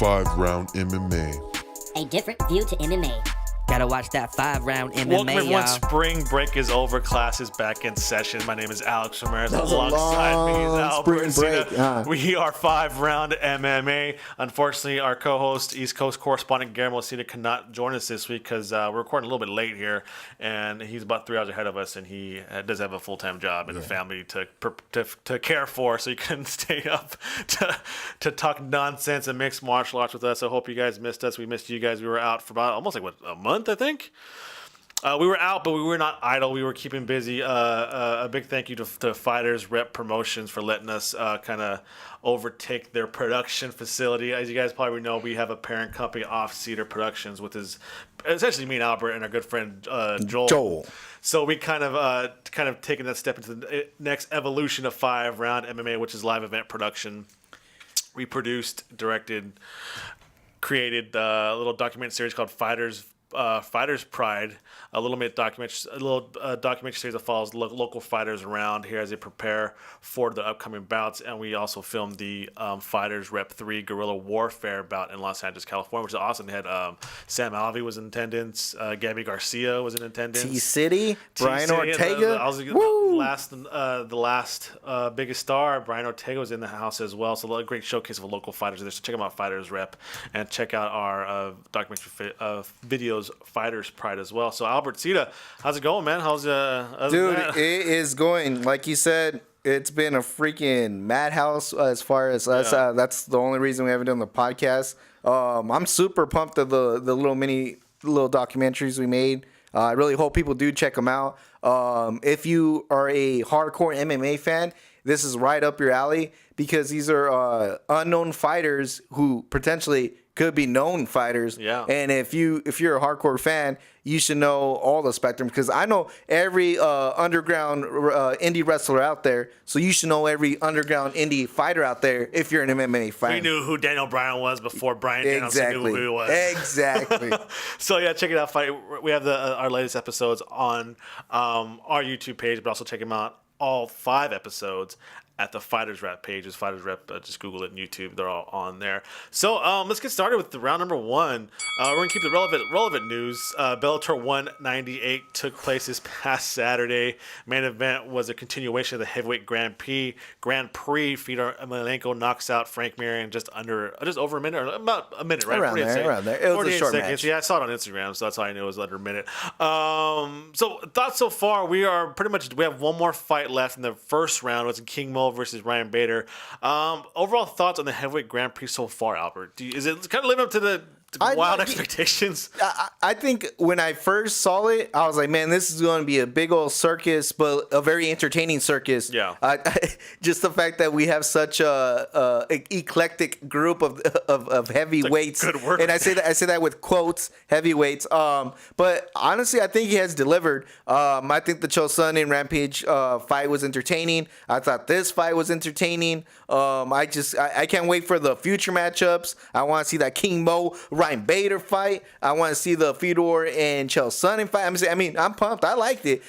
5-Round MMA. A different view to MMA. Gotta watch that 5-round MMA, Welcome everyone. y'all. Spring break is over. Class is back in session. My name is Alex Ramirez. That was a Alongside me is long Albert spring break. Cena. We are 5-Round MMA. Unfortunately, our co-host, East Coast correspondent Guillermo Cena, cannot join us this week because we're recording a little bit late here, and he's about 3 hours ahead of us, and he does have a full-time job and a family to care for, so he couldn't stay up to talk nonsense and mixed martial arts with us. I hope you guys missed us. We missed you guys. We were out for about almost like a month, I think. We were out, but we were not idle. We were keeping busy. A big thank you to Fighters Rep Promotions for letting us kind of overtake their production facility. As you guys probably know, we have a parent company, Off Cedar Productions, with essentially me and Albert and our good friend Joel. So we kind of taken that step into the next evolution of 5-Round MMA, which is live event production. We produced, directed, created a little documentary series called Fighters Pride, a little documentary series that follows local fighters around here as they prepare for the upcoming bouts. And we also filmed the Fighters Rep 3 Guerrilla Warfare bout in Los Angeles, California, which is awesome. They had Sam Alvey was in attendance, Gabby Garcia was in attendance, T-City, Brian Ortega. The last biggest star, Brian Ortega, was in the house as well. So a great showcase of local fighters there. So check them out, Fighters Rep, and check out our documentary videos, Fighters Pride, as well. So Albert Cena, how's it going, man? Dude, it is going, like you said, it's been a freaking madhouse as far as us. That's the only reason we haven't done the podcast. I'm super pumped of the little documentaries we made. I really hope people do check them out. If you are a hardcore MMA fan, this is right up your alley because these are unknown fighters who potentially could be known fighters. Yeah. And if you're a hardcore fan, you should know all the spectrum because I know every underground indie wrestler out there. So you should know every underground indie fighter out there if you're an MMA fan. We knew who Daniel Bryan was before Bryan Danielson knew who he was. Exactly. So yeah, check it out. We have our latest episodes on our YouTube page, but also check them out, all 5 episodes, at the Fighters Rep pages. Fighters Rep, just Google it on YouTube. They're all on there. So let's get started with the round number 1. We're going to keep the relevant news. Bellator 198 took place this past Saturday. Main event was a continuation of the Heavyweight Grand Prix. Fedor Emelianenko knocks out Frank Mir in just over a minute, or about a minute, right? Around there. It was a short match. Yeah, I saw it on Instagram, so that's how I knew it was under a minute. So thoughts so far, we have one more fight left in the first round. It's King Mo versus Ryan Bader. Overall thoughts on the Heavyweight Grand Prix so far, Albert? Is it kind of living up to the wild expectations? I think when I first saw it, I was like, man, this is going to be a big old circus, but a very entertaining circus. Yeah. Just the fact that we have such a eclectic group of heavyweights. Good word. And I say that with quotes, heavyweights. But honestly, I think he has delivered. I think the Chael Sonnen and Rampage fight was entertaining. I thought this fight was entertaining. I can't wait for the future matchups. I want to see that King Mo Ryan Bader fight. I want to see the Fedor and Chael Sonnen fight. I'm pumped. I liked it.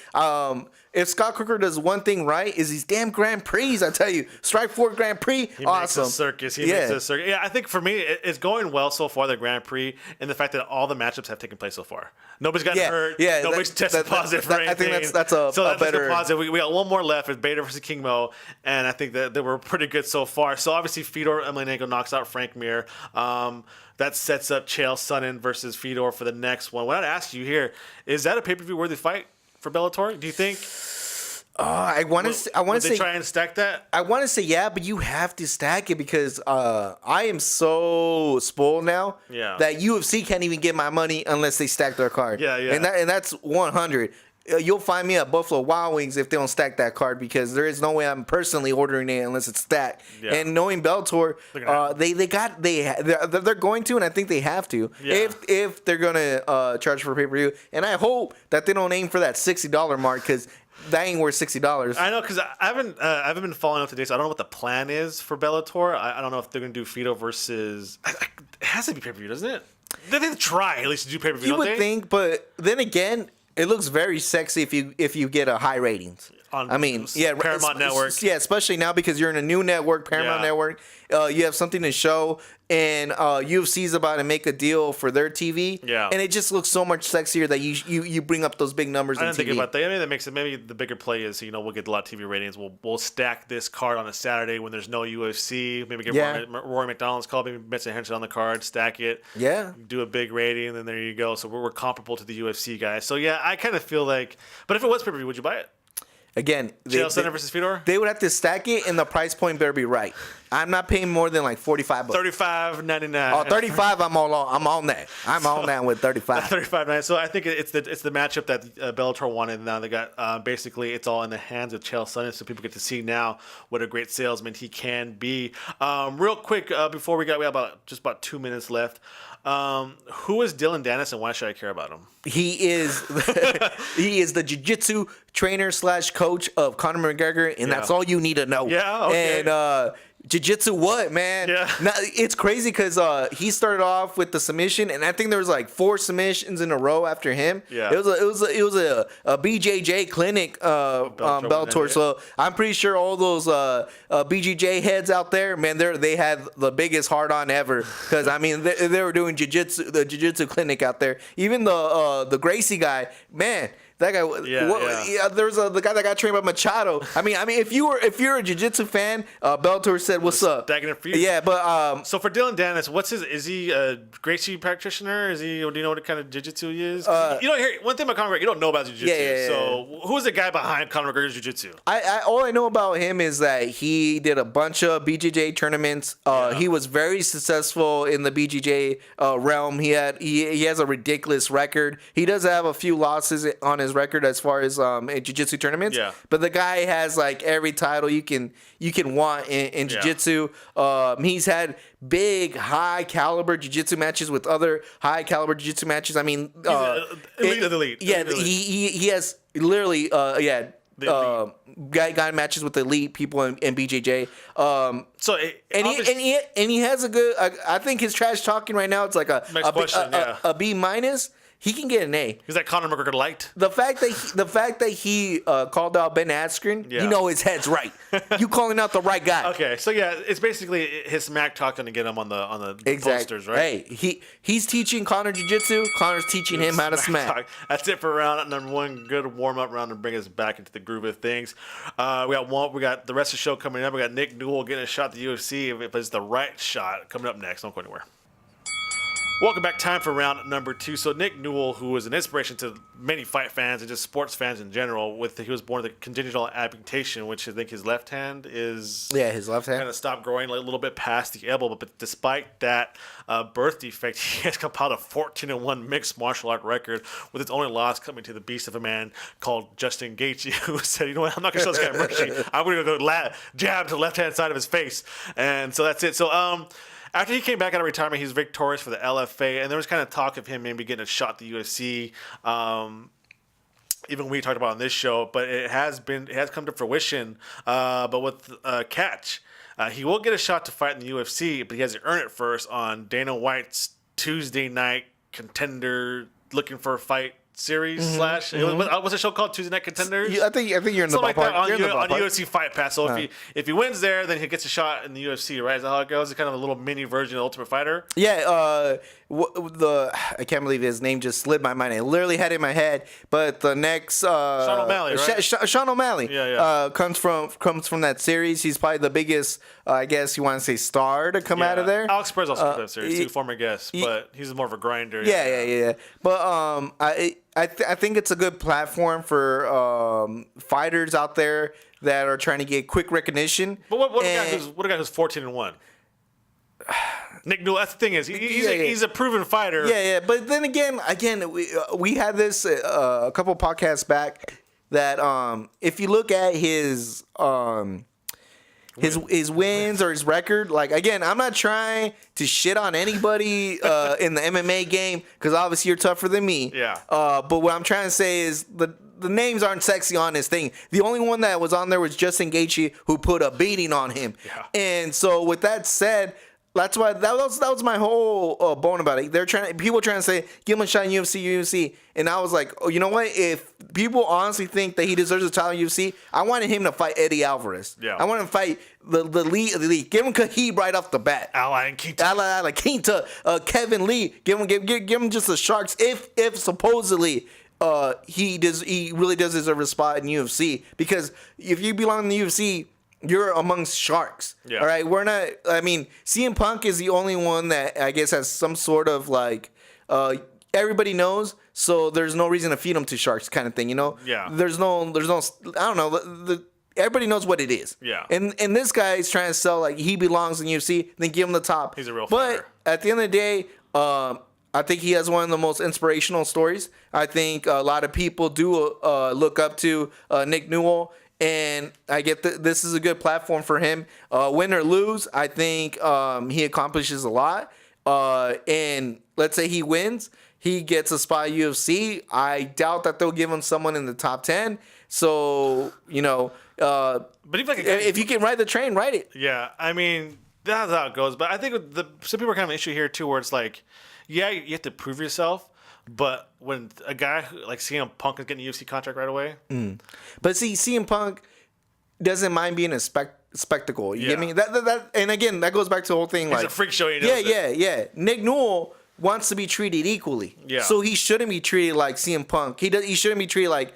If Scott Coker does one thing right, is these damn Grand Prix. I tell you, Strikeforce Grand Prix, he awesome. Makes a circus. He makes a circus. Yeah, I think for me, it's going well so far, the Grand Prix, and the fact that all the matchups have taken place so far. Nobody's gotten hurt. Yeah, nobody's tested positive for anything. I think that's a better positive. We got one more left. It's Bader versus King Mo, and I think that they were pretty good so far. So obviously, Fedor Emelianenko knocks out Frank Mir. That sets up Chael Sonnen versus Fedor for the next one. What I'd ask you here, is that a pay-per-view worthy fight for Bellator? Do you think? I want to say. They try and stack that. I want to say yeah, but you have to stack it because I am so spoiled now that UFC can't even get my money unless they stack their card. Yeah. And that's 100. You'll find me at Buffalo Wild Wings if they don't stack that card because there is no way I'm personally ordering it unless it's stacked. Yeah. And knowing Bellator, they're going to, and I think they have to if they're gonna charge for pay-per-view. And I hope that they don't aim for that $60 mark because that ain't worth $60. I know, because I haven't been following up today, so I don't know what the plan is for Bellator. I don't know if they're going to do Fedor versus. It has to be pay-per-view, doesn't it? They try at least to do pay-per-view. You would think, but then again, it looks very sexy if you get a high ratings. I mean, Paramount Network. Yeah, especially now because you're in a new network, Paramount Network. You have something to show, and UFC's about to make a deal for their TV. Yeah. And it just looks so much sexier that you bring up those big numbers. I didn't think about that. I mean, that makes it. Maybe the bigger play is we'll get a lot of TV ratings. We'll stack this card on a Saturday when there's no UFC. Maybe get Rory McDonald's call. Maybe Benson Henderson on the card. Stack it. Yeah. Do a big rating, and then there you go. So we're comparable to the UFC guys. So yeah, I kind of feel like. But if it was pay-per-view, would you buy it? Again, Chael Sonnen versus Fedor? They would have to stack it, and the price point better be right. I'm not paying more than like $45. $35.99. Oh, 35. I'm on that. I'm on that with 35. $35.99. So I think it's the matchup that Bellator wanted. Now they got basically it's all in the hands of Chael Sonnen, so people get to see now what a great salesman he can be. Real quick before we have about 2 minutes left. Who is Dillon Danis, and why should I care about him? He is the jiu-jitsu trainer / coach of Conor McGregor, and that's all you need to know. Yeah, okay. And jiu-jitsu what, man? Yeah. Now, it's crazy because he started off with the submission, and I think there was like 4 submissions in a row after him. Yeah. It was a BJJ clinic Bellator. So I'm pretty sure all those BJJ heads out there, man, they had the biggest hard on ever because I mean they were doing the jiu-jitsu clinic out there. Even the Gracie guy, man. That guy, there's the guy that got trained by Machado. I mean, if you're a jiu-jitsu fan, Bellator said, "What's up?" Stacking it for you. Yeah, but so for Dillon Danis, is he a Gracie practitioner? Do you know what kind of jiu-jitsu he is? You don't hear one thing about Conor McGregor. You don't know about jiu-jitsu. Yeah. So who's the guy behind Conor McGregor's jiu-jitsu? All I know about him is that he did a bunch of BJJ tournaments. He was very successful in the BJJ realm. He has a ridiculous record. He does have a few losses on his record as far as jiu-jitsu tournaments. Yeah. But the guy has like every title you can want in jiu-jitsu. He's had big, high caliber jiu-jitsu matches with other high caliber jiu-jitsu matches. I mean, elite. Yeah, he has literally guy matches with elite people in BJJ. He has a good. I think his trash talking right now it's like a B minus. He can get an A. Is that Conor McGregor liked? The fact that he called out Ben Askren, you know his head's right. You calling out the right guy. Okay, so yeah, it's basically his smack talking to get him on the posters, right? Hey, he's teaching Conor jiu-jitsu. Conor's teaching him how to smack. Talk. That's it for round number 1. Good warm-up round to bring us back into the groove of things. We got the rest of the show coming up. We got Nick Newell getting a shot at the UFC. If it's the right shot, coming up next. Don't go anywhere. Welcome back. Time for round number 2. So Nick Newell, who was an inspiration to many fight fans and just sports fans in general, he was born with a congenital amputation, which I think his left hand is his left hand kind of stopped growing a little bit past the elbow. But despite that birth defect, he has compiled a 14-1 mixed martial art record, with its only loss coming to the beast of a man called Justin Gaethje, who said, "You know what? I'm not gonna show this guy mercy. I'm gonna go jab to the left hand side of his face." And so that's it. So after he came back out of retirement, he was victorious for the LFA, and there was kind of talk of him maybe getting a shot at the UFC. Even we talked about on this show, but it has come to fruition. But with catch, he will get a shot to fight in the UFC, but he has to earn it first on Dana White's Tuesday night contender looking for a fight series what's the show called? Tuesday Night Contenders? I think you're in the ballpark. Like that on UFC Fight Pass. So if he wins there, then he gets a shot in the UFC, right? Is that how it goes? It's kind of a little mini version of Ultimate Fighter. Yeah, I can't believe his name just slid my mind. I literally had it in my head, but the next Sean O'Malley, right? Sean O'Malley, comes from that series. He's probably the biggest, I guess you want to say, star to come out of there. Alex Perez also comes that series too, former guest, but he's more of a grinder. Yeah. But I think it's a good platform for fighters out there that are trying to get quick recognition. But what a guy who's 14-1. Nick Newell. That's the thing is he's a proven fighter. Yeah. But then again, we had this a couple podcasts back that if you look at his wins or his record, like, again, I'm not trying to shit on anybody in the MMA game because obviously you're tougher than me. Yeah. But what I'm trying to say is the names aren't sexy on this thing. The only one that was on there was Justin Gaethje, who put a beating on him. Yeah. And so with that said, That's why that was my whole bone about it. People trying to say give him a shot in UFC, and I was like, oh, you know what? If people honestly think that he deserves a title in UFC, I wanted him to fight Eddie Alvarez. Yeah. I wanted him to fight the lead. Give him Khabib right off the bat. Alain Quinta, Kevin Lee. Give him just the Sharks. If supposedly he really does deserve a spot in UFC, because if you belong in the UFC, you're amongst sharks. Yeah. All right. We're not. I mean, CM Punk is the only one that I guess has some sort of like everybody knows, so there's no reason to feed them to sharks kind of thing. You know. Yeah. There's no. I don't know. Everybody knows what it is. Yeah. And this guy is trying to sell like he belongs in UFC, then give him the top. He's a real fighter. But at the end of the day, I think he has one of the most inspirational stories. I think a lot of people do look up to Nick Newell. And I get this is a good platform for him. Win or lose, I think he accomplishes a lot. And let's say he wins, he gets a spot at UFC. I doubt that they'll give him someone in the top 10. So, but if you can ride the train, ride it. Yeah, I mean, that's how it goes. But I think some people are kind of an issue here, too, where it's like, yeah, you have to prove yourself. But when a guy like CM Punk is getting a UFC contract right away. But see, CM Punk doesn't mind being a spectacle. You get me? That and again, that goes back to the whole thing. It's like a freak show. Yeah. Nick Newell wants to be treated equally. Yeah. So he shouldn't be treated like CM Punk. He shouldn't be treated like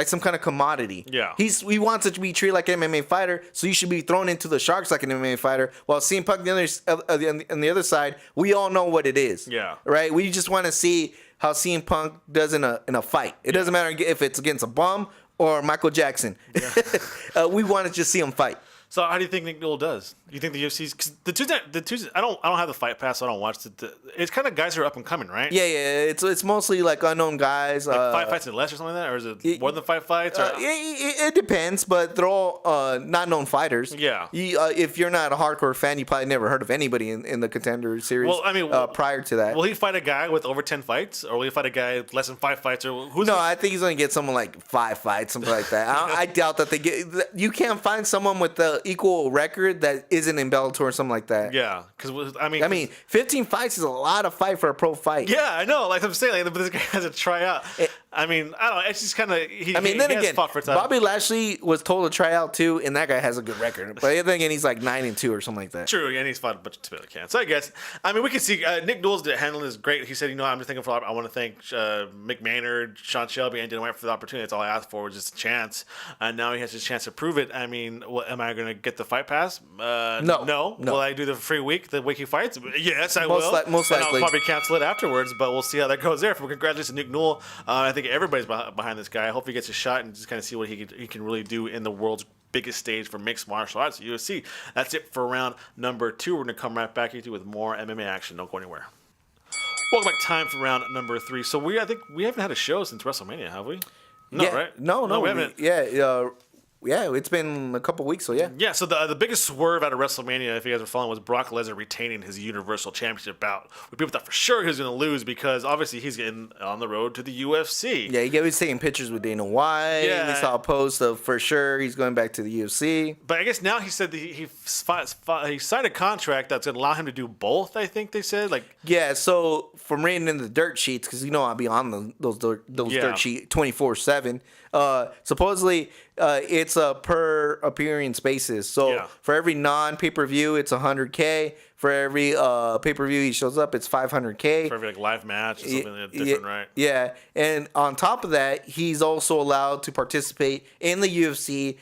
some kind of commodity. Yeah. He wants to be treated like an MMA fighter, so he should be thrown into the sharks like an MMA fighter. While CM Punk on the other side, we all know what it is. Yeah. Right? We just want to see how CM Punk does in a fight. It doesn't matter if it's against a bum or Michael Jackson. Yeah. We want to just see him fight. So how do you think Nick Newell does? You think the UFC's cause the two I don't have the Fight Pass, so I don't watch it. It's kind of guys who are up and coming, right? Yeah. It's mostly like unknown guys. Like 5 fights or less or something like that, or is it more than 5 fights? Or? It depends, but they're all not known fighters. Yeah. If you're not a hardcore fan, you probably never heard of anybody in the Contender Series. Well, I mean, prior to that, will he fight a guy with over 10 fights, or will he fight a guy with less than 5 fights, or who's? No, I think he's gonna get someone like 5 fights, something like that. I doubt that they get. You can't find someone with the equal record that isn't in Bellator or something like that. Yeah, because I mean, 15 fights is a lot of fight for a pro fight. Yeah, I know. Like I'm saying, like this guy has a tryout. I mean, I don't know. It's just kind of. Then again, Bobby Lashley was told to try out too, and that guy has a good record. But then again, he's like 9-2 or something like that. True, and he's fought a bunch of Tibet cans. So I guess, I mean, we can see Nick Newell's handling is great. He said, I'm just thinking I want to thank Mick Maynard, Sean Shelby, and Dana White for the opportunity. That's all I asked for was just a chance. And now he has his chance to prove it. I mean, am I going to get the Fight Pass? No. Will I do the free week, the week he fights? Yes, I will. Most likely. And I'll probably cancel it afterwards, but we'll see how that goes there. Congratulations to Nick Newell. I think everybody's behind this guy. I hope he gets a shot and just kind of see what he can really do in the world's biggest stage for mixed martial arts, UFC. That's it for round number 2. We're going to come right back at you with more MMA action. Don't go anywhere. Welcome back. Time for round number 3. So I think we haven't had a show since WrestleMania, have we? No, right? No, we haven't. Yeah, it's been a couple weeks, so yeah. Yeah, so the biggest swerve out of WrestleMania, if you guys are following, was Brock Lesnar retaining his Universal Championship bout. People thought for sure he was going to lose because obviously he's getting on the road to the UFC. Yeah, he was taking pictures with Dana White. Yeah. We saw a post of for sure he's going back to the UFC. But I guess now he said that he signed a contract that's going to allow him to do both, I think they said. Yeah, so from reading in the dirt sheets, because I'll be on those dirt sheets 24/7. Supposedly, it's a per appearance basis. So for every non-pay-per-view, it's $100K. For every pay-per-view he shows up, it's $500K. For every live match or something different, right? Yeah, and on top of that, he's also allowed to participate in the UFC.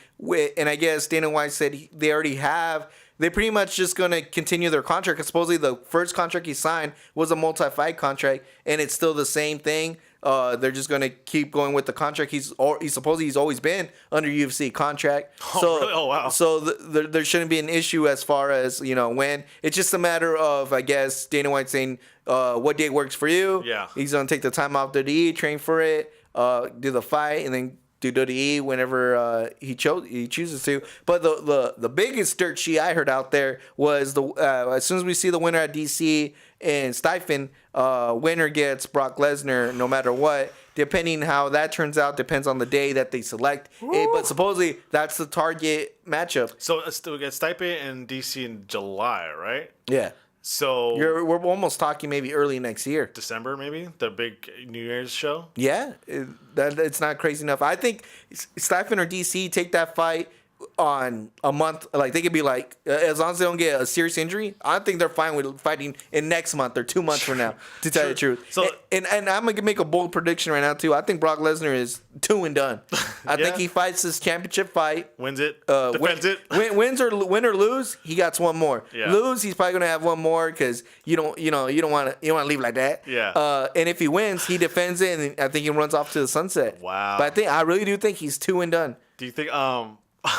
And I guess Dana White said they already have. They're pretty much just going to continue their contract. Because supposedly the first contract he signed was a multi-fight contract, and it's still the same thing. They're just going to keep going with the contract. He's always been under UFC contract. Really? Oh, wow. So there shouldn't be an issue as far as, when. It's just a matter of, I guess, Dana White saying what day works for you. Yeah. He's going to take the time off to eat, train for it, do the fight, and then WWE whenever he chooses to. But the biggest dirt sheet I heard out there was as soon as we see the winner at DC and Stephen, winner gets Brock Lesnar no matter what. Depending how that turns out depends on the day that they select. But supposedly that's the target matchup. So we get Stipe and DC in July, right? Yeah. So We're almost talking maybe early next year. December, maybe the big New Year's show. Yeah, it's not crazy enough. I think Stephen or DC take that fight on a month. Like they could be like, as long as they don't get a serious injury, I think they're fine with fighting in next month or 2 months from now. To tell you the truth, So and I'm gonna make a bold prediction right now too. I think Brock Lesnar is 2 and done. I think he fights his championship fight, wins it, defends it, win or lose. He got one more. Yeah. Lose, he's probably gonna have one more because you don't want to leave like that. Yeah. And if he wins, he defends it, and I think he runs off to the sunset. Wow. But I really do think he's 2 and done. Do you think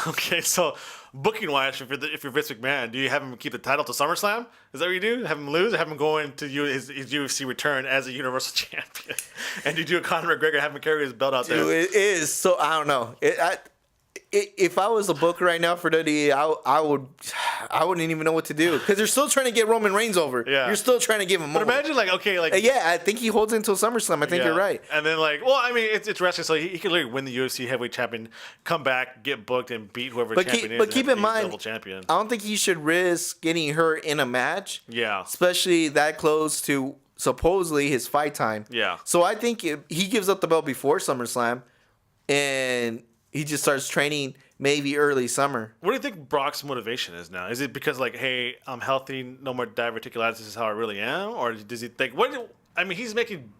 okay, so booking wise, if you're Vince McMahon, do you have him keep the title to SummerSlam? Is that what you do? Have him lose? Have him go into his UFC return as a Universal Champion? And you do a Conor McGregor, have him carry his belt out there? Dude, it is so. I don't know. If I was a booker right now for WWE, I wouldn't even know what to do because they're still trying to get Roman Reigns over. Yeah. You're still trying to give him. But over. imagine Yeah, I think he holds until SummerSlam. I think you're right. And then it's wrestling, so he could literally win the UFC heavyweight champion, come back, get booked, and beat whoever champion is. But keep in mind, double champion. I don't think he should risk getting hurt in a match. Yeah. Especially that close to supposedly his fight time. Yeah. So I think he gives up the belt before SummerSlam, and he just starts training maybe early summer. What do you think Brock's motivation is now? Is it because hey, I'm healthy, no more diverticulitis, this is how I really am, or does he think he's making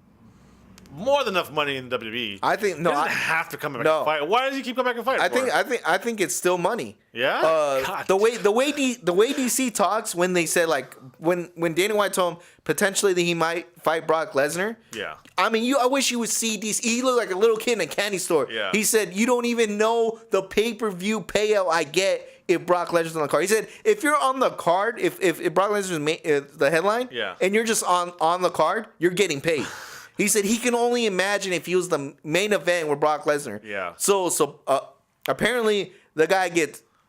more than enough money in WWE. I think he doesn't have to come back and fight. Why does he keep coming back and fight? I think it's still money. Yeah. The way DC talks when they said when Dana White told him potentially that he might fight Brock Lesnar. Yeah. I mean, I wish you would see DC. He looked like a little kid in a candy store. Yeah. He said, "You don't even know the pay-per-view payout I get if Brock Lesnar's on the card." He said, "If you're on the card, if Brock Lesnar's the headline, and you're just on the card, you're getting paid." He said he can only imagine if he was the main event with Brock Lesnar. Yeah. So apparently the guy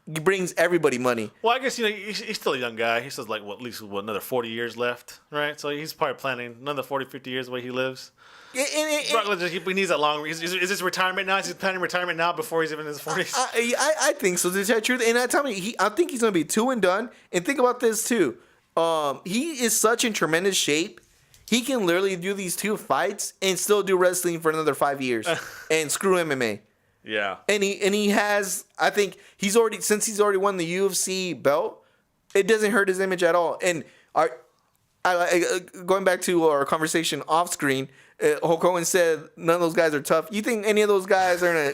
brings everybody money. Well, I guess he's still a young guy. He says at least another 40 years left, right? So he's probably planning another 40, 50 years the way he lives. Brock Lesnar, he needs that long. Is this retirement now? Is he planning retirement now before he's even in his 40s? I think so. To tell you the truth, and I think he's gonna be 2 and done. And think about this too. He is such in tremendous shape. He can literally do these 2 fights and still do wrestling for another 5 years and screw MMA. Yeah. And he has, I think he's already won the UFC belt, it doesn't hurt his image at all. And going back to our conversation off screen, Hulk Hogan said none of those guys are tough. You think any of those guys are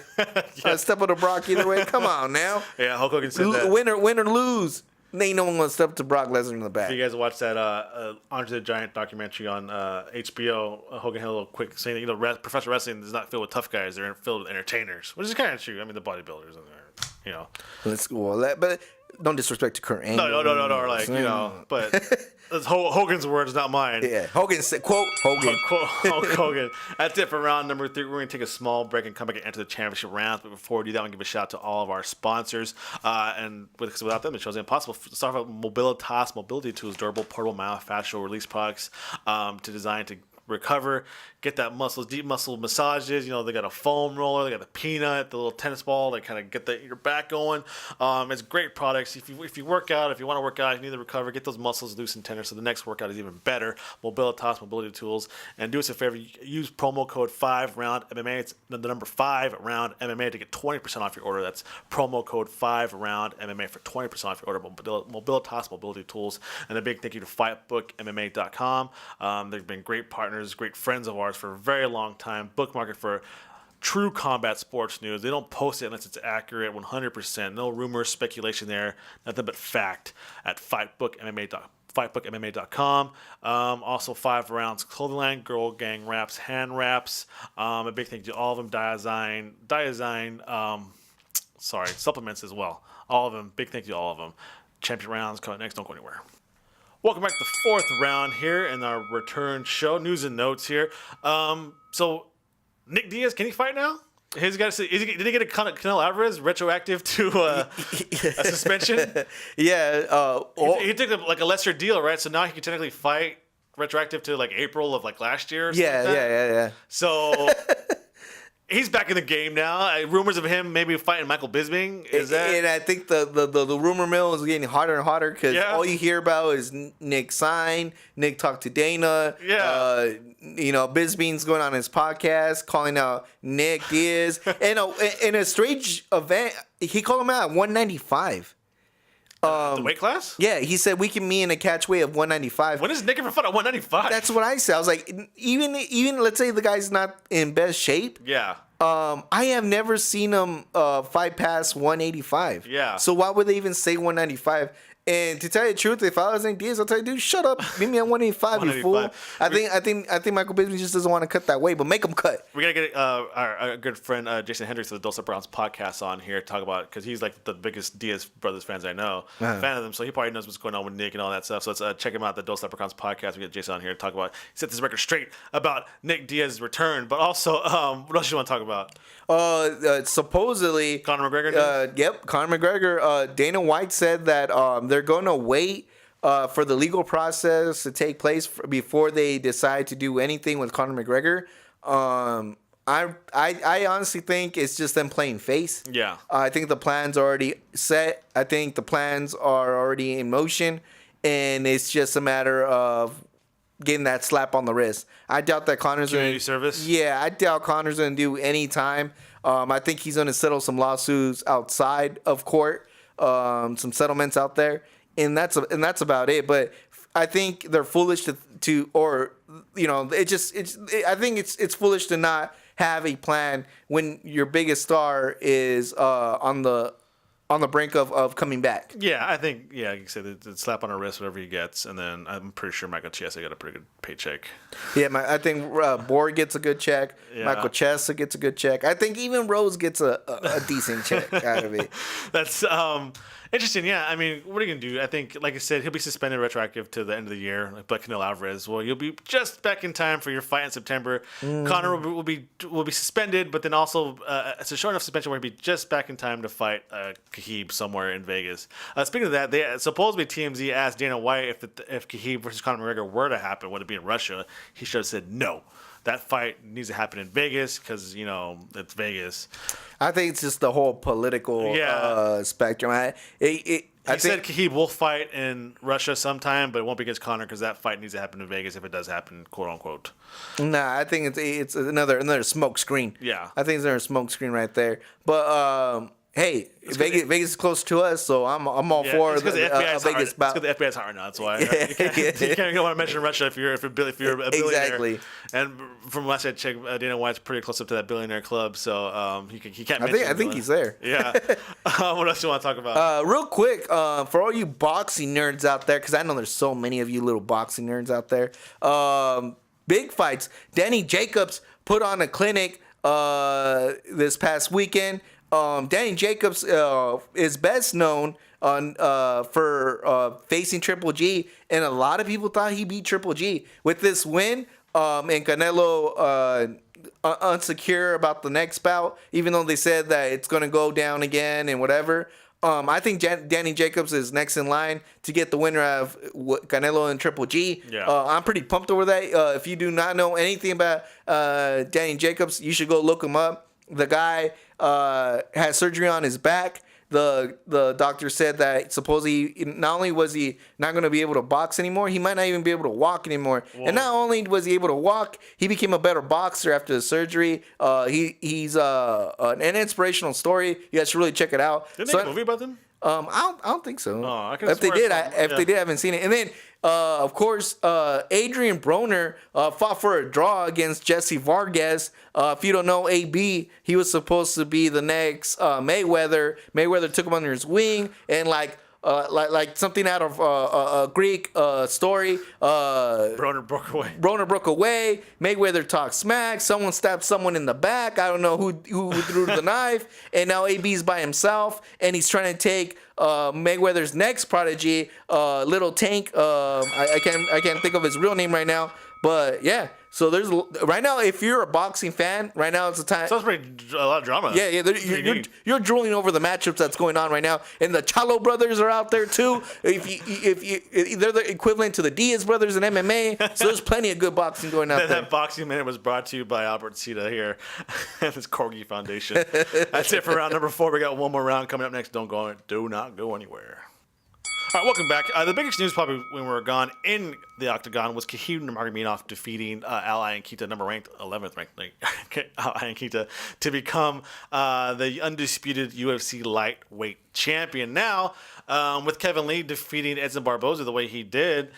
gonna step up to Brock either way? Come on now. Yeah, Hulk Hogan said that. Win or lose. Ain't no one gonna step to Brock Lesnar in the back. If you guys watched that Andre the Giant documentary on HBO, Hogan had a little quick saying that professional wrestling is not filled with tough guys; they're filled with entertainers, which is kind of true. I mean, the bodybuilders in there, Let's go. But don't disrespect to Kurt Angle. No, but that's Hogan's words, not mine. Yeah, Hogan said, "Quote Hogan." Hulk Hogan. That's it for round number 3. We're going to take a small break and come back and enter the championship rounds. But before we do that, I want to give a shout out to all of our sponsors. And without them, the show's impossible. Start off with Mobilitas mobility tools, durable, portable, myofascial release products to recover, get that deep muscle massages. They got a foam roller, they got the peanut, the little tennis ball that kind of get your back going. It's great products. If you work out, if you want to work out, you need to recover, get those muscles loose and tender so the next workout is even better. Mobilitas mobility tools. And do us a favor, use promo code 5ROUNDMMA. It's the number 5ROUNDMMA to get 20% off your order. That's promo code 5ROUNDMMA for 20% off your order. Mobilitas mobility tools. And a big thank you to FightBookMMA.com. They've been great partners, great friends of ours for a very long time. Bookmark it for true combat sports news. They don't post it unless it's accurate, 100%. No rumors, speculation there. Nothing but fact at FightBookMMA.com. Also 5 Rounds clothing line, girl gang wraps, hand wraps. A big thank you to all of them. Diazine, supplements as well. All of them. Big thank you to all of them. Championship rounds coming next. Don't go anywhere. Welcome back to the 4th round here in our return show. News and notes here. So, Nick Diaz, can he fight now? Did he get a Canelo Alvarez retroactive to a suspension? Yeah. He took a lesser deal, right? So now he can technically fight retroactive to like April of like last year. Or yeah. like So he's back in the game now. Rumors of him maybe fighting Michael Bisping. And I think the rumor mill is getting hotter and hotter because all you hear about is Nick sign, Nick talked to Dana. Yeah. Bisping's going on his podcast calling out Nick Diaz. And in a strange event, he called him out at 195. The weight class? Yeah, he said we can meet in a catch weight of 195. When is Nick ever fought at 195? That's what I said. I was like, even let's say the guy's not in best shape. Yeah. I have never seen him fight past 185. Yeah. So why would they even say 195? And to tell you the truth, if I was in Diaz, I'll tell you, dude, shut up. Meet me at 185, you fool. I think Michael Bisping just doesn't want to cut that weight, but make him cut. We gotta get our good friend Jason Hendricks of the Dos Browns podcast on here to talk about, because he's like the biggest Diaz brothers fans I know, fan of them. So he probably knows what's going on with Nick and all that stuff. So let's check him out, the Dos Browns podcast. We get Jason on here to talk about, set this record straight about Nick Diaz's return, but also what else you want to talk about? Supposedly Conor McGregor. Yep, Conor McGregor. Dana White said that they're going to wait for the legal process to take place before they decide to do anything with Conor McGregor. I honestly think it's just them playing face. Yeah. I think the plan's already set. I think the plans are already in motion, and it's just a matter of getting that slap on the wrist. I doubt that Conor's community service. Yeah, I doubt Conor's gonna do any time. I think he's gonna settle some lawsuits outside of court, some settlements out there, and that's about it. But I think they're foolish I think it's foolish to not have a plan when your biggest star is on the brink of coming back. Yeah, I think, like you said, the slap on the wrist, whatever he gets, and then I'm pretty sure Michael Chiesa got a pretty good paycheck. Yeah, I think Borg gets a good check. Yeah. Michael Chiesa gets a good check. I think even Rose gets a decent check out of it. That's interesting. Yeah, I mean, what are you gonna do? I think, like I said, he'll be suspended retroactive to the end of the year, like Canelo Alvarez. Well, you'll be just back in time for your fight in September. Conor will be suspended, but then also it's a short enough suspension where he'll be just back in time to fight Khabib somewhere in Vegas. Speaking of that, they supposedly TMZ asked Dana White if Khabib versus Conor McGregor were to happen, would it be in Russia? He should have said no. That fight needs to happen in Vegas because, it's Vegas. I think it's just the whole political spectrum. He said Khabib will fight in Russia sometime, but it won't be against Conor because that fight needs to happen in Vegas if it does happen, quote unquote. Nah, I think it's another smoke screen. Yeah. I think it's another smoke screen right there. But hey, Vegas is close to us, so I'm all for the Vegas bout. It's because the FBI's hard now. That's why. You can't want to mention Russia if you're a billionaire. Exactly. And from last I checked, Dana White's pretty close up to that billionaire club, so he can't mention. I think he's there. Yeah. What else do you want to talk about? Real quick, for all you boxing nerds out there, because I know there's so many of you little boxing nerds out there. Big fights. Danny Jacobs put on a clinic this past weekend. Danny Jacobs is best known for facing Triple G, and a lot of people thought he beat Triple G. With this win, and Canelo unsecure about the next bout, even though they said that it's going to go down again and whatever. I think Danny Jacobs is next in line to get the winner of Canelo and Triple G. Yeah. I'm pretty pumped over that. If you do not know anything about Danny Jacobs, you should go look him up. The guy had surgery on his back. The doctor said that supposedly not only was he not going to be able to box anymore, he might not even be able to walk anymore. Whoa. And not only was he able to walk, he became a better boxer after the surgery. He's an inspirational story. You guys should really check it out. Didn't they make a movie about them? I don't think so. Oh, if they did, I haven't seen it. And then, of course, Adrian Broner fought for a draw against Jesse Vargas. If you don't know AB, he was supposed to be the next Mayweather. Mayweather took him under his wing and like something out of a Greek story. Broner broke away. Mayweather talked smack. Someone stabbed someone in the back. I don't know who threw the knife. And now AB's by himself, and he's trying to take Mayweather's next prodigy, Little Tank. I can't think of his real name right now, but yeah. So there's right now, if you're a boxing fan, right now it's the time. Sounds pretty a lot of drama. Yeah. You're drooling over the matchups that's going on right now, and the Chalo brothers are out there too. If they're the equivalent to the Diaz brothers in MMA, so there's plenty of good boxing going out there. That Boxing Minute was brought to you by Albert Sita here and his Corgi Foundation. That's it for round number 4. We got one more round coming up next. Do not go anywhere. All right, welcome back. The biggest news probably when we were gone in the octagon was Khabib Nurmagomedov defeating Al Iaquinta, number 11th ranked Al Iaquinta, to become the undisputed UFC lightweight champion. Now, with Kevin Lee defeating Edson Barboza the way he did,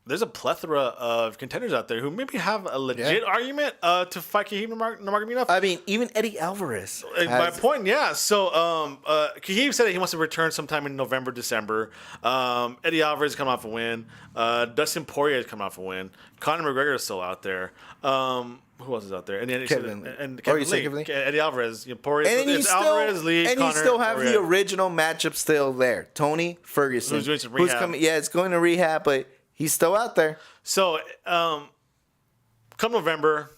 there's a plethora of contenders out there who maybe have a legit argument to fight Khabib Nurmagomedov. I mean, even Eddie Alvarez. My point, yeah. So Khabib said that he wants to return sometime in November, December. Eddie Alvarez is coming off a win. Dustin Poirier is coming off a win. Conor McGregor is still out there. Who else is out there? And then Kevin Lee. Eddie Alvarez. Poirier. And you still, Alvarez, Lee, and Conor, you still have Poirier. The original matchup still there. Tony Ferguson. Who's doing some rehab. Coming? Yeah, it's going to rehab, but he's still out there. So, come November,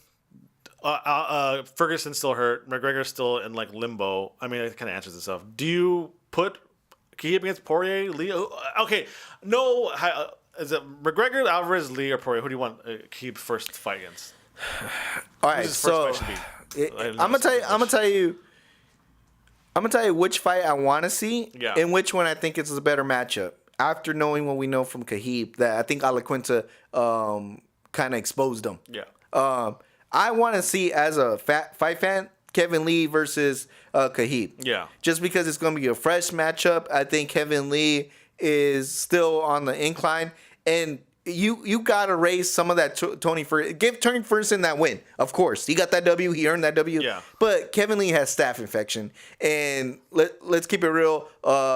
Ferguson's still hurt. McGregor's still in like limbo. I mean, it kind of answers itself. Do you put Khabib against Poirier, Lee? Okay, no. Is it McGregor, Alvarez, Lee, or Poirier? Who do you want Khabib first to fight against? All right, so I'm gonna tell you which fight I want to see, and which one I think is a better matchup. After knowing what we know from Khabib, that I think Iaquinta kind of exposed him. Yeah. I want to see, as a fight fan, Kevin Lee versus Khabib. Yeah. Just because it's going to be a fresh matchup. I think Kevin Lee is still on the incline, and you got to raise some of that Tony Ferguson. Give Tony Ferguson that win. Of course, he got that W. He earned that W. Yeah. But Kevin Lee has staph infection, and let's keep it real.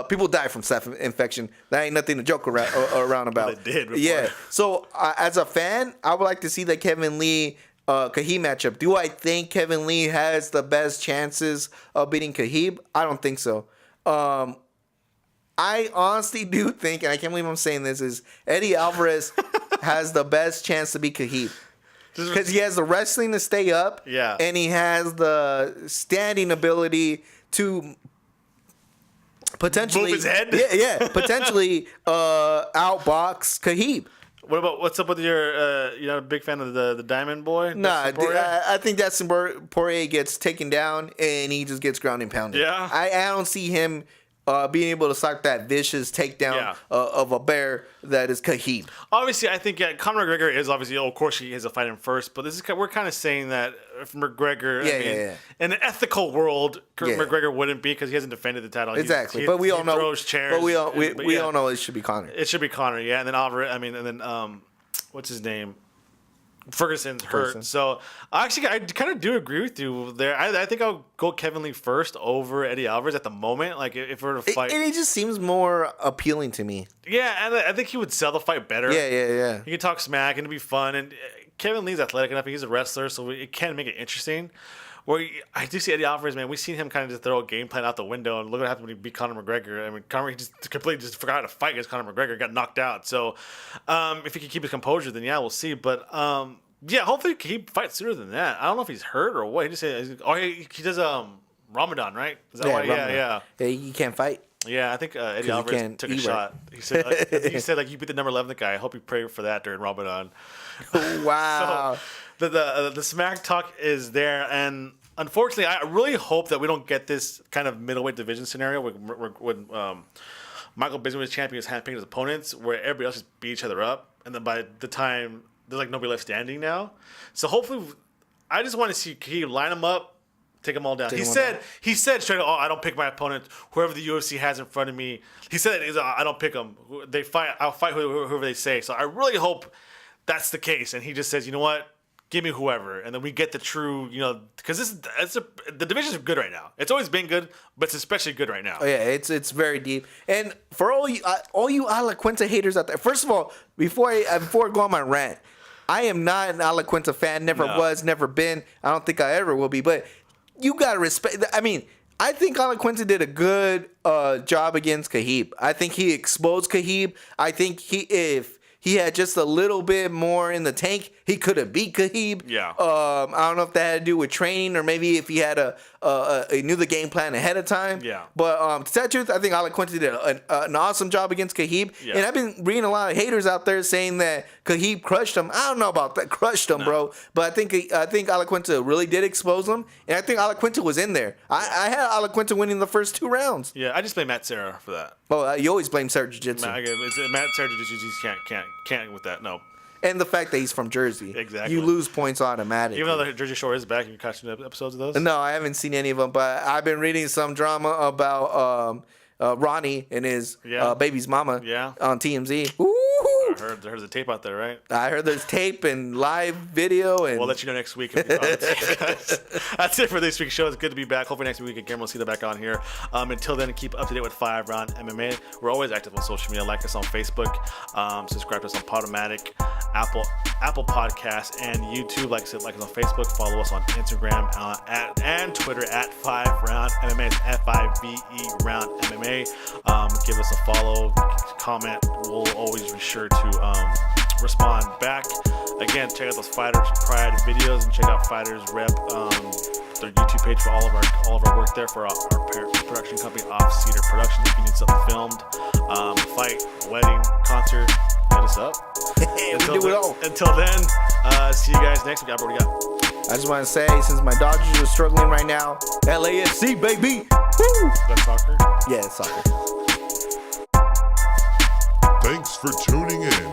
People die from staph infection. That ain't nothing to joke around about. They did before. Yeah. So as a fan, I would like to see that Kevin Lee Khabib matchup. Do I think Kevin Lee has the best chances of beating Khabib? I don't think so. I honestly do think, and I can't believe I'm saying this, is Eddie Alvarez has the best chance to beat Khabib. Because he has the wrestling to stay up, and he has the standing ability to potentially move his head. Potentially outbox Khabib. What's up with your? You're not a big fan of the Diamond Boy? Nah, I think Dustin Poirier gets taken down and he just gets ground and pounded. Yeah, I don't see him being able to start that vicious takedown of a bear that is Khabib. Obviously, I think Conor McGregor is obviously, of course, he has a fight in first, but this is we're kind of saying that if McGregor, in an ethical world, McGregor wouldn't be because he hasn't defended the title. Exactly, but we all know. Throws chairs. But we all know it should be Conor. It should be Conor, yeah. And then what's his name? Ferguson's hurt. So I kind of do agree with you there. I think I'll go Kevin Lee first over Eddie Alvarez at the moment. Like if we're to fight, it just seems more appealing to me. Yeah, and I think he would sell the fight better. Yeah. He can talk smack and it'd be fun. And Kevin Lee's athletic enough. He's a wrestler, so it can make it interesting. Where I do see Eddie Alvarez, man. We've seen him kind of just throw a game plan out the window, and look what happened when he beat Conor McGregor. I mean, Conor just completely forgot how to fight against Conor McGregor, got knocked out. So, if he can keep his composure, then yeah, we'll see. But hopefully he fights sooner than that. I don't know if he's hurt or what. He just said, he does Ramadan, right? Is that why? Ramadan. Yeah, he can't fight. Yeah, I think Eddie Alvarez took a shot. Right. He said you beat the number 11 guy. I hope you pray for that during Ramadan. Wow. So the smack talk is there, and unfortunately, I really hope that we don't get this kind of middleweight division scenario when Michael Bisping was champion, was handpicking his opponents, where everybody else just beat each other up, and then by the time there's like nobody left standing now. So hopefully, I just want to see he line them up, take them all down. He said straight up, I don't pick my opponent. Whoever the UFC has in front of me, he said I don't pick them. They fight. I'll fight whoever they say. So I really hope that's the case. And he just says, you know what? Give me whoever, and then we get the true, because the divisions are good right now. It's always been good, but it's especially good right now. Oh yeah, it's very deep. And for all you Iaquinta haters out there, first of all, before I go on my rant, I am not an Iaquinta fan. Never was, never been. I don't think I ever will be. But you gotta respect. I mean, I think Alaquinta did a good job against Khabib. I think he exposed Khabib. I think if he had just a little bit more in the tank, he could have beat Khabib. Yeah. I don't know if that had to do with training or maybe if he had he knew the game plan ahead of time. Yeah. But to tell the truth, I think Alaquinta did an awesome job against Khabib. Yeah. And I've been reading a lot of haters out there saying that Khabib crushed him. I don't know about that, crushed him, bro. But I think Alaquinta really did expose him, and I think Alaquinta was in there. I had Alaquinta winning the first 2 rounds. Yeah, I just blame Matt Serra for that. Oh, you always blame Serra Jiu-Jitsu. Matt Serra Jiu-Jitsu can't with that. No. And the fact that he's from Jersey. Exactly. You lose points automatically. Even though the Jersey Shore is back, you catching episodes of those? No, I haven't seen any of them, but I've been reading some drama about Ronnie and his baby's mama on TMZ. Ooh. I heard there's a tape out there, right? I heard there's tape and live video. And we'll let you know next week. That's it for this week's show. It's good to be back. Hopefully next week we can get Guillermo back on here. Until then, keep up to date with 5RoundMMA. We're always active on social media. Like us on Facebook. Subscribe to us on Podomatic, Apple Podcasts, and YouTube. Like I said, like us on Facebook. Follow us on Instagram and Twitter at 5RoundMMA. It's FIVE-RoundMMA. Give us a follow, comment. We'll always be sure to respond back. Again, check out those Fighters Pride videos and check out Fighters Rep, their YouTube page for all of our work there for our production company, Off Cedar Productions. If you need something filmed, fight, wedding, concert, hit us up. Until then, see you guys next week. What do you got? I just want to say, since my Dodgers are struggling right now, LAFC, baby. Woo! That's soccer? Yeah, it's soccer. Thanks for tuning in